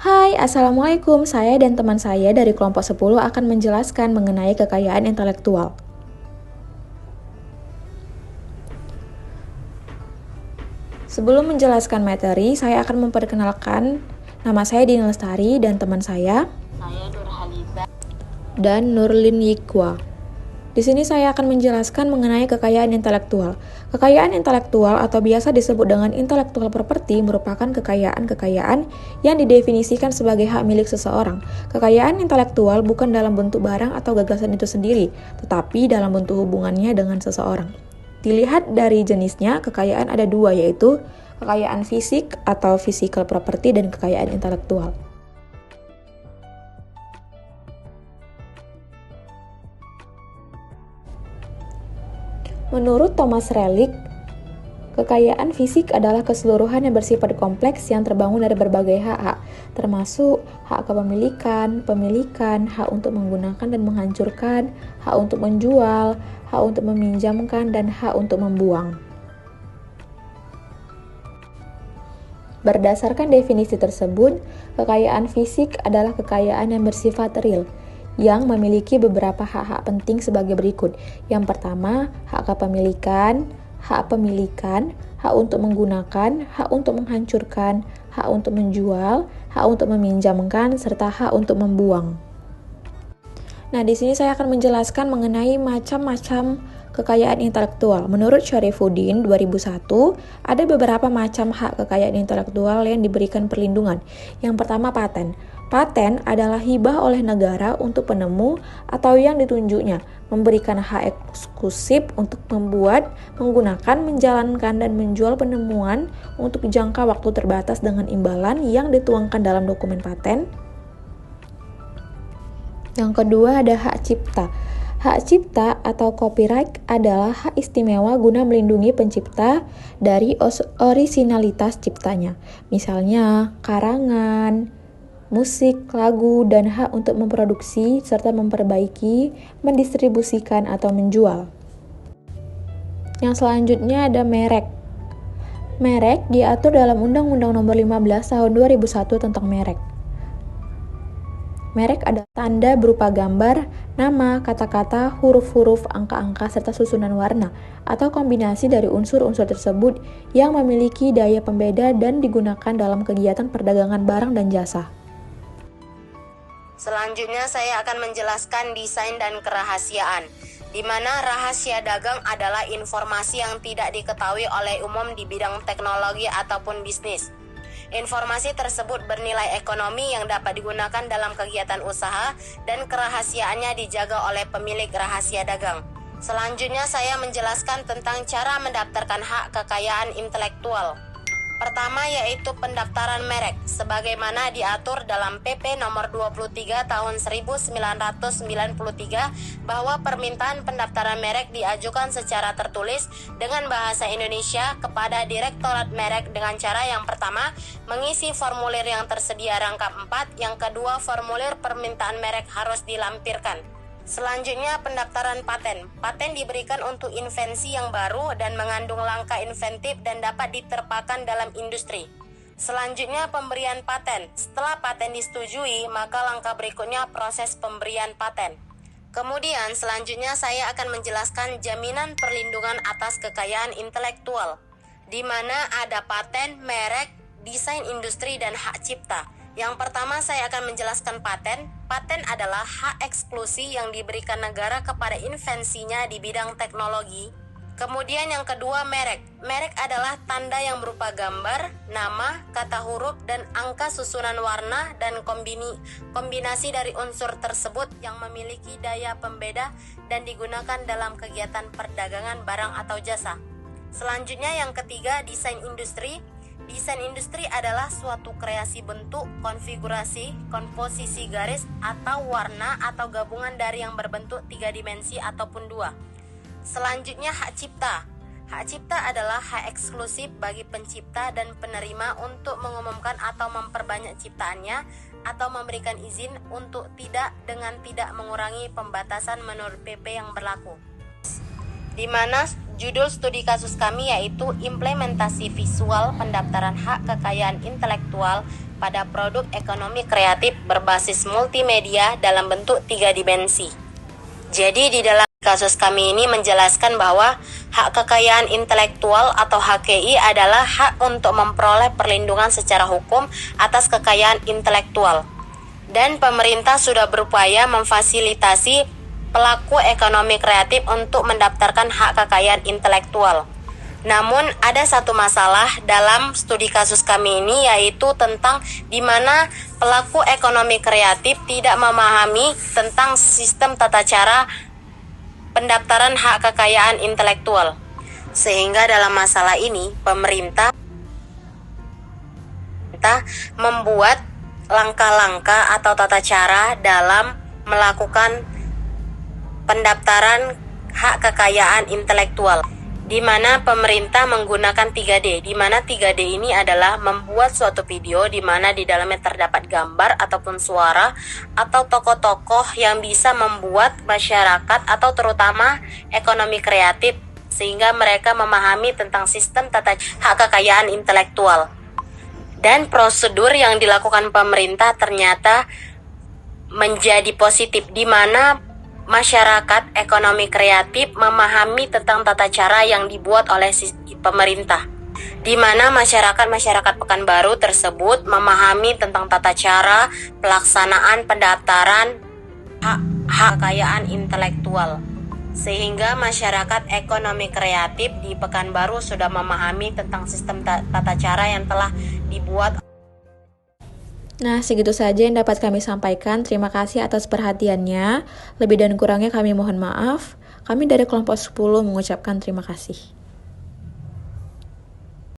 Hai, Assalamualaikum. Saya dan teman saya dari kelompok 10 akan menjelaskan mengenai kekayaan intelektual. Sebelum menjelaskan materi, saya akan memperkenalkan nama saya Dini Lestari dan teman saya dan Nurlin Yikwa. Di sini saya akan menjelaskan mengenai kekayaan intelektual. Kekayaan intelektual atau biasa disebut dengan intellectual property merupakan kekayaan-kekayaan yang didefinisikan sebagai hak milik seseorang. Kekayaan intelektual bukan dalam bentuk barang atau gagasan itu sendiri, tetapi dalam bentuk hubungannya dengan seseorang. Dilihat dari jenisnya, kekayaan ada dua, yaitu kekayaan fisik atau physical property dan kekayaan intelektual. Menurut Thomas Relic, kekayaan fisik adalah keseluruhan yang bersifat kompleks yang terbangun dari berbagai hak-hak, termasuk hak kepemilikan, pemilikan, hak untuk menggunakan dan menghancurkan, hak untuk menjual, hak untuk meminjamkan, dan hak untuk membuang. Berdasarkan definisi tersebut, kekayaan fisik adalah kekayaan yang bersifat real, yang memiliki beberapa hak-hak penting sebagai berikut. Yang pertama, hak kepemilikan, hak pemilikan, hak untuk menggunakan, hak untuk menghancurkan, hak untuk menjual, hak untuk meminjamkan, serta hak untuk membuang. Nah, di sini saya akan menjelaskan mengenai macam-macam kekayaan intelektual. Menurut Syarifuddin 2001, ada beberapa macam hak kekayaan intelektual yang diberikan perlindungan. Yang pertama, paten. Paten adalah hibah oleh negara untuk penemu atau yang ditunjuknya, memberikan hak eksklusif untuk membuat, menggunakan, menjalankan, dan menjual penemuan untuk jangka waktu terbatas dengan imbalan yang dituangkan dalam dokumen paten. Yang kedua ada hak cipta. Hak cipta atau copyright adalah hak istimewa guna melindungi pencipta dari orisinalitas ciptanya. Misalnya, karangan, musik, lagu, dan hak untuk memproduksi serta memperbaiki, mendistribusikan, atau menjual. Yang selanjutnya ada merek. Merek diatur dalam Undang-Undang Nomor 15 Tahun 2001 tentang merek. Merek adalah tanda berupa gambar, nama, kata-kata, huruf-huruf, angka-angka, serta susunan warna, atau kombinasi dari unsur-unsur tersebut yang memiliki daya pembeda dan digunakan dalam kegiatan perdagangan barang dan jasa. Selanjutnya saya akan menjelaskan desain dan kerahasiaan, di mana rahasia dagang adalah informasi yang tidak diketahui oleh umum di bidang teknologi ataupun bisnis. Informasi tersebut bernilai ekonomi yang dapat digunakan dalam kegiatan usaha dan kerahasiaannya dijaga oleh pemilik rahasia dagang. Selanjutnya saya menjelaskan tentang cara mendaftarkan hak kekayaan intelektual. Pertama yaitu pendaftaran merek, sebagaimana diatur dalam PP nomor 23 tahun 1993 bahwa permintaan pendaftaran merek diajukan secara tertulis dengan bahasa Indonesia kepada Direktorat Merek dengan cara yang pertama, mengisi formulir yang tersedia rangkap 4, yang kedua formulir permintaan merek harus dilampirkan. Selanjutnya pendaftaran paten. Paten diberikan untuk invensi yang baru dan mengandung langkah inventif dan dapat diterapkan dalam industri. Selanjutnya pemberian paten. Setelah paten disetujui, maka langkah berikutnya proses pemberian paten. Kemudian selanjutnya saya akan menjelaskan jaminan perlindungan atas kekayaan intelektual, di mana ada paten, merek, desain industri, dan hak cipta. Yang pertama saya akan menjelaskan paten. Paten adalah hak eksklusi yang diberikan negara kepada invensinya di bidang teknologi. Kemudian yang kedua merek. Merek adalah tanda yang berupa gambar, nama, kata huruf, dan angka susunan warna dan kombinasi dari unsur tersebut yang memiliki daya pembeda dan digunakan dalam kegiatan perdagangan barang atau jasa. Selanjutnya yang ketiga desain industri. Desain industri adalah suatu kreasi bentuk, konfigurasi, komposisi garis, atau warna atau gabungan dari yang berbentuk 3 dimensi ataupun 2. Selanjutnya hak cipta. Hak cipta adalah hak eksklusif bagi pencipta dan penerima untuk mengumumkan atau memperbanyak ciptaannya atau memberikan izin untuk dengan tidak mengurangi pembatasan menurut PP yang berlaku. Di mana Judul studi kasus kami yaitu Implementasi Visual Pendaftaran Hak Kekayaan Intelektual pada Produk Ekonomi Kreatif Berbasis Multimedia dalam bentuk 3 dimensi. Jadi di dalam kasus kami ini menjelaskan bahwa hak kekayaan intelektual atau HKI adalah hak untuk memperoleh perlindungan secara hukum atas kekayaan intelektual. Dan pemerintah sudah berupaya memfasilitasi pelaku ekonomi kreatif untuk mendaftarkan hak kekayaan intelektual. Namun ada satu masalah dalam studi kasus kami ini, yaitu tentang di mana pelaku ekonomi kreatif tidak memahami tentang sistem tata cara pendaftaran hak kekayaan intelektual. Sehingga dalam masalah ini pemerintah membuat langkah-langkah atau tata cara dalam melakukan pendaftaran hak kekayaan intelektual, di mana pemerintah menggunakan 3D, di mana 3D ini adalah membuat suatu video di mana di dalamnya terdapat gambar ataupun suara atau tokoh-tokoh yang bisa membuat masyarakat atau terutama ekonomi kreatif sehingga mereka memahami tentang sistem tata hak kekayaan intelektual. Dan prosedur yang dilakukan pemerintah ternyata menjadi positif, di mana masyarakat ekonomi kreatif memahami tentang tata cara yang dibuat oleh pemerintah, di mana masyarakat Pekanbaru tersebut memahami tentang tata cara pelaksanaan pendaftaran hak kekayaan intelektual, sehingga masyarakat ekonomi kreatif di Pekanbaru sudah memahami tentang sistem tata cara yang telah dibuat. Nah, segitu saja yang dapat kami sampaikan. Terima kasih atas perhatiannya. Lebih dan kurangnya kami mohon maaf. Kami dari kelompok 10 mengucapkan terima kasih.